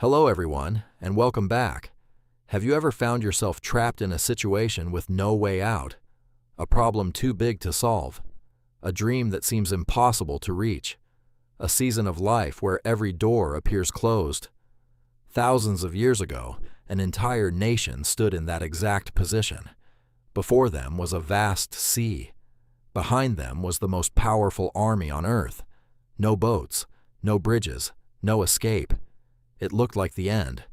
Hello everyone, and welcome back. Have you ever found yourself trapped in a situation with no way out? A problem too big to solve? A dream that seems impossible to reach? A season of life where every door appears closed? Thousands of years ago, an entire nation stood in that exact position. Before them was a vast sea. Behind them was the most powerful army on earth. No boats, no bridges, no escape. It looked like the end.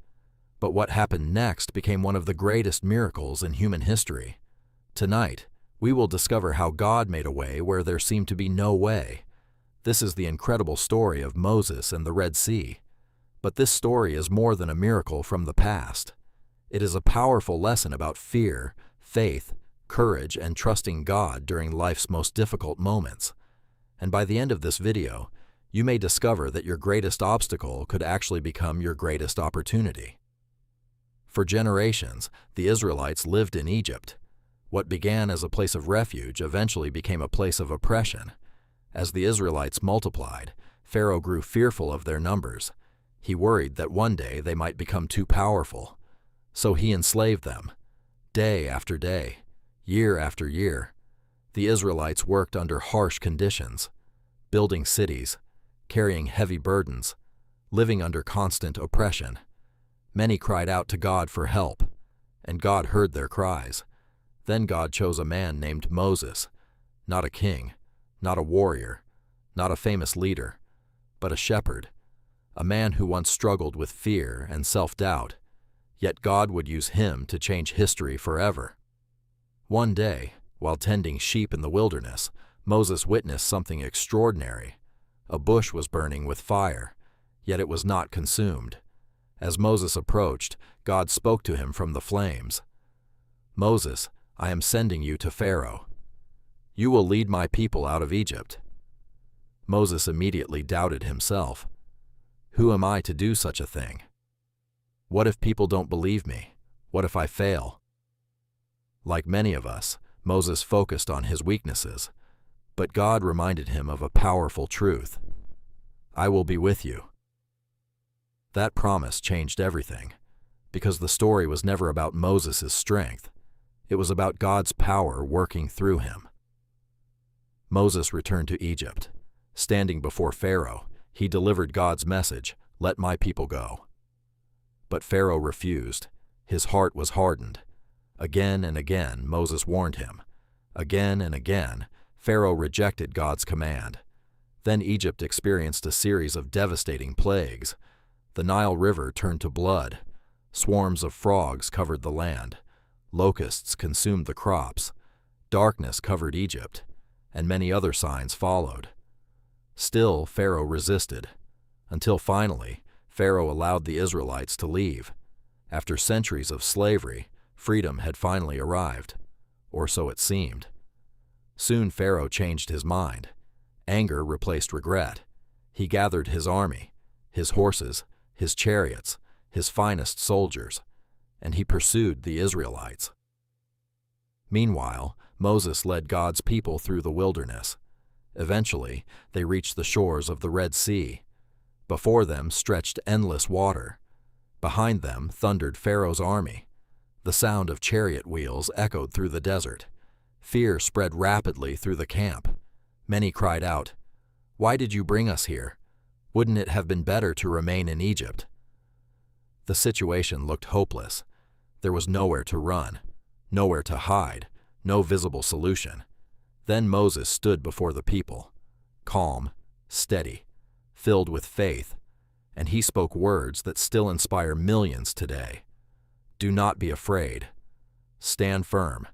But what happened next became one of the greatest miracles in human history. Tonight, we will discover how God made a way where there seemed to be no way. This is the incredible story of Moses and the Red Sea. But this story is more than a miracle from the past. It is a powerful lesson about fear, faith, courage, and trusting God during life's most difficult moments. And by the end of this video, you may discover that your greatest obstacle could actually become your greatest opportunity. For generations, the Israelites lived in Egypt. What began as a place of refuge eventually became a place of oppression. As the Israelites multiplied, Pharaoh grew fearful of their numbers. He worried that one day they might become too powerful. So he enslaved them. Day after day, year after year, the Israelites worked under harsh conditions, building cities, carrying heavy burdens, living under constant oppression. Many cried out to God for help, and God heard their cries. Then God chose a man named Moses, not a king, not a warrior, not a famous leader, but a shepherd, a man who once struggled with fear and self-doubt, yet God would use him to change history forever. One day, while tending sheep in the wilderness, Moses witnessed something extraordinary. A bush was burning with fire, yet it was not consumed. As Moses approached, God spoke to him from the flames. "Moses, I am sending you to Pharaoh. You will lead my people out of Egypt." Moses immediately doubted himself. Who am I to do such a thing? What if people don't believe me? What if I fail? Like many of us, Moses focused on his weaknesses. But God reminded him of a powerful truth. I will be with you. That promise changed everything, because the story was never about Moses' strength. It was about God's power working through him. Moses returned to Egypt. Standing before Pharaoh, he delivered God's message, "Let my people go." But Pharaoh refused. His heart was hardened. Again and again, Moses warned him. Again and again, Pharaoh rejected God's command. Then Egypt experienced a series of devastating plagues. The Nile River turned to blood. Swarms of frogs covered the land. Locusts consumed the crops. Darkness covered Egypt, and many other signs followed. Still, Pharaoh resisted, until finally, Pharaoh allowed the Israelites to leave. After centuries of slavery, freedom had finally arrived, or so it seemed. Soon Pharaoh changed his mind. Anger replaced regret. He gathered his army, his horses, his chariots, his finest soldiers, and he pursued the Israelites. Meanwhile, Moses led God's people through the wilderness. Eventually, they reached the shores of the Red Sea. Before them stretched endless water. Behind them thundered Pharaoh's army. The sound of chariot wheels echoed through the desert. Fear spread rapidly through the camp. Many cried out, "Why did you bring us here? Wouldn't it have been better to remain in Egypt?" The situation looked hopeless. There was nowhere to run, nowhere to hide, no visible solution. Then Moses stood before the people, calm, steady, filled with faith, and he spoke words that still inspire millions today. "Do not be afraid. Stand firm,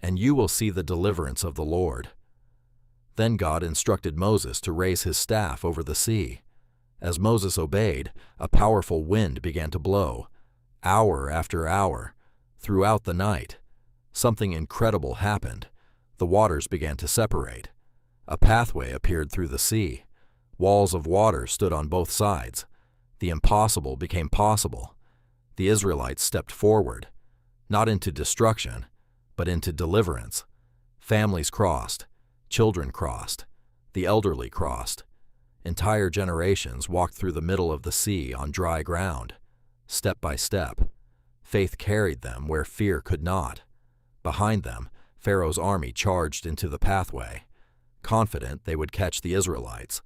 and you will see the deliverance of the Lord." Then God instructed Moses to raise his staff over the sea. As Moses obeyed, a powerful wind began to blow. Hour after hour, throughout the night, something incredible happened. The waters began to separate. A pathway appeared through the sea. Walls of water stood on both sides. The impossible became possible. The Israelites stepped forward, not into destruction, but into deliverance. Families crossed, children crossed, the elderly crossed. Entire generations walked through the middle of the sea on dry ground. Step by step, faith carried them where fear could not. Behind them, Pharaoh's army charged into the pathway, confident they would catch the Israelites.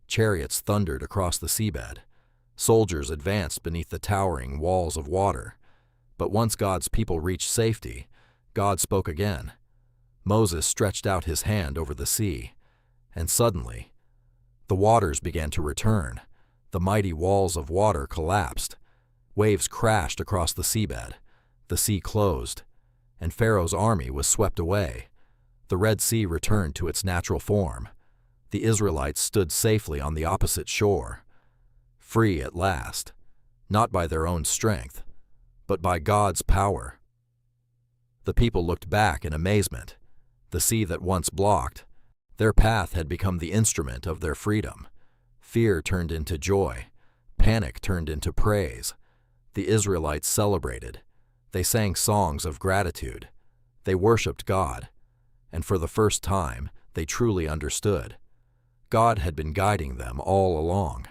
Chariots thundered across the seabed. Soldiers advanced beneath the towering walls of water. But once God's people reached safety, God spoke again. Moses stretched out his hand over the sea, and suddenly, the waters began to return. The mighty walls of water collapsed. Waves crashed across the seabed. The sea closed, and Pharaoh's army was swept away. The Red Sea returned to its natural form. The Israelites stood safely on the opposite shore, free at last, not by their own strength, but by God's power. The people looked back in amazement. The sea that once blocked their path had become the instrument of their freedom. Fear turned into joy. Panic turned into praise. The Israelites celebrated. They sang songs of gratitude. They worshiped God. And for the first time, they truly understood. God had been guiding them all along,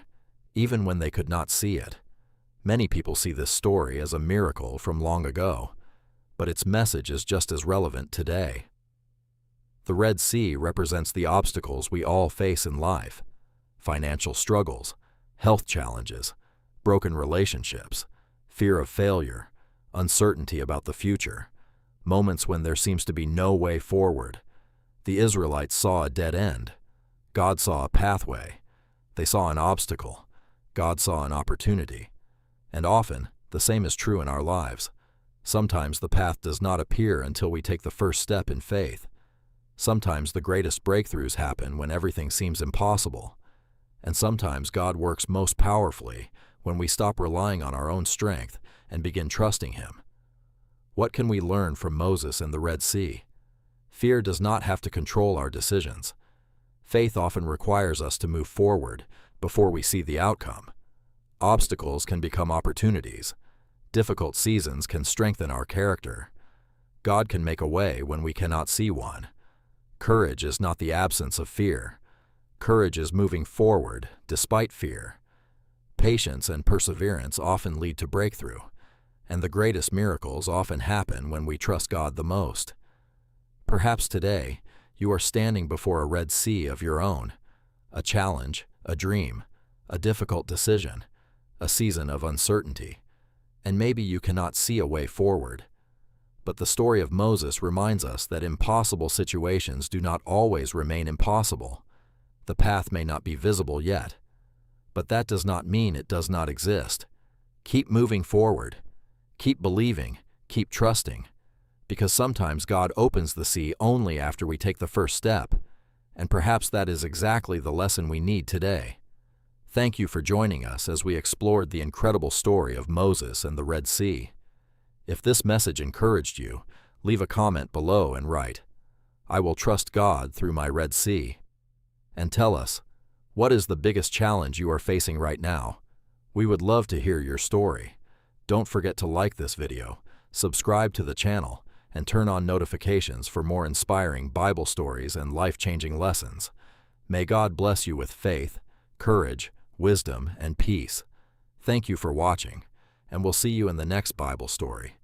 even when they could not see it. Many people see this story as a miracle from long ago, but its message is just as relevant today. The Red Sea represents the obstacles we all face in life: financial struggles, health challenges, broken relationships, fear of failure, uncertainty about the future, moments when there seems to be no way forward. The Israelites saw a dead end. God saw a pathway. They saw an obstacle. God saw an opportunity. And often, the same is true in our lives. Sometimes the path does not appear until we take the first step in faith. Sometimes the greatest breakthroughs happen when everything seems impossible. And sometimes God works most powerfully when we stop relying on our own strength and begin trusting Him. What can we learn from Moses and the Red Sea? Fear does not have to control our decisions. Faith often requires us to move forward before we see the outcome. Obstacles can become opportunities. Difficult seasons can strengthen our character. God can make a way when we cannot see one. Courage is not the absence of fear. Courage is moving forward despite fear. Patience and perseverance often lead to breakthrough, and the greatest miracles often happen when we trust God the most. Perhaps today, you are standing before a Red Sea of your own, a challenge, a dream, a difficult decision, a season of uncertainty, and maybe you cannot see a way forward. But the story of Moses reminds us that impossible situations do not always remain impossible. The path may not be visible yet, but that does not mean it does not exist. Keep moving forward. Keep believing. Keep trusting. Because sometimes God opens the sea only after we take the first step, and perhaps that is exactly the lesson we need today. Thank you for joining us as we explored the incredible story of Moses and the Red Sea. If this message encouraged you, leave a comment below and write, "I will trust God through my Red Sea." And tell us, what is the biggest challenge you are facing right now? We would love to hear your story. Don't forget to like this video, subscribe to the channel, and turn on notifications for more inspiring Bible stories and life-changing lessons. May God bless you with faith, courage, wisdom, and peace. Thank you for watching, and we'll see you in the next Bible story.